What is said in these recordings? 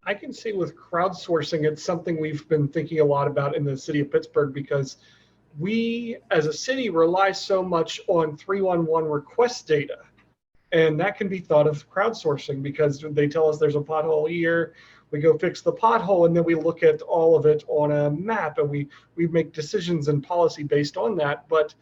I can say with crowdsourcing, it's something we've been thinking a lot about in the city of Pittsburgh, because we as a city rely so much on 311 request data. And that can be thought of crowdsourcing, because they tell us there's a pothole here, we go fix the pothole, and then we look at all of it on a map, and we make decisions and policy based on that. But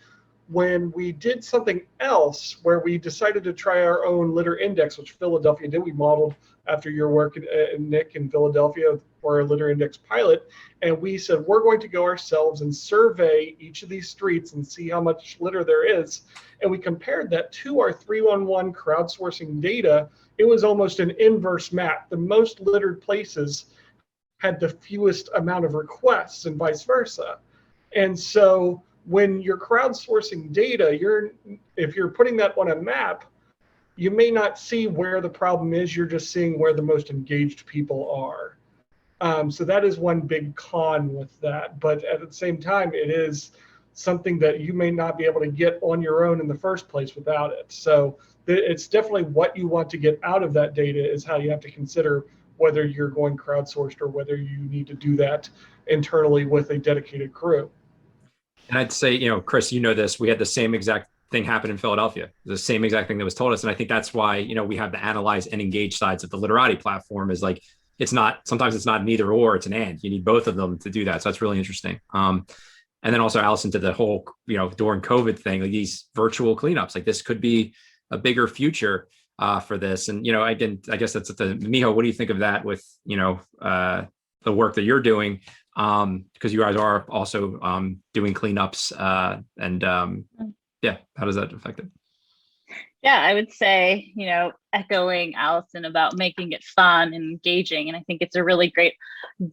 when we did something else where we decided to try our own litter index, which Philadelphia did, we modeled after your work, Nick, in Philadelphia for our litter index pilot. And we said, we're going to go ourselves and survey each of these streets and see how much litter there is. And we compared that to our 311 crowdsourcing data. It was almost an inverse map. The most littered places had the fewest amount of requests, and vice versa. And so when you're crowdsourcing data, if you're putting that on a map, you may not see where the problem is. You're just seeing where the most engaged people are. So that is one big con with that. But at the same time, it is something that you may not be able to get on your own in the first place without it. So it's definitely what you want to get out of that data is how you have to consider whether you're going crowdsourced or whether you need to do that internally with a dedicated crew. And I'd say, Chris, this, we had the same exact thing happen in Philadelphia, the same exact thing that was told us. And I think that's why, we have the analyze and engage sides of the Litterati platform. Is like, sometimes it's not an either or, it's an and. You need both of them to do that. So that's really interesting. And then also Allison did the whole, during COVID thing, like these virtual cleanups, like this could be a bigger future for this. And, I guess that's Miho, what do you think of that with, the work that you're doing? Because you guys are also doing cleanups how does that affect it? Yeah, I would say, echoing Allison about making it fun and engaging. And I think it's a really great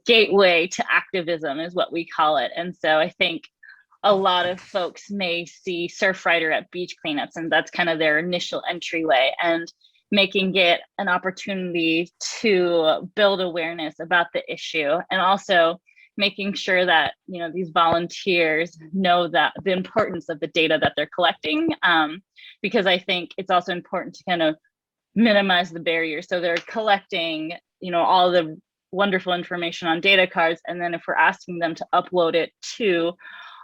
gateway to activism is what we call it. And so I think a lot of folks may see Surfrider at beach cleanups, and that's kind of their initial entryway, and making it an opportunity to build awareness about the issue, and also making sure that these volunteers know that the importance of the data that they're collecting, because I think it's also important to kind of minimize the barriers. So they're collecting all the wonderful information on data cards, and then if we're asking them to upload it to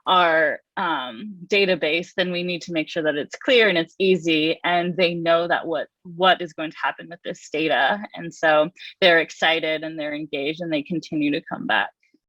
our database, then we need to make sure that it's clear and it's easy, and they know that what is going to happen with this data. And so they're excited and they're engaged, and they continue to come back.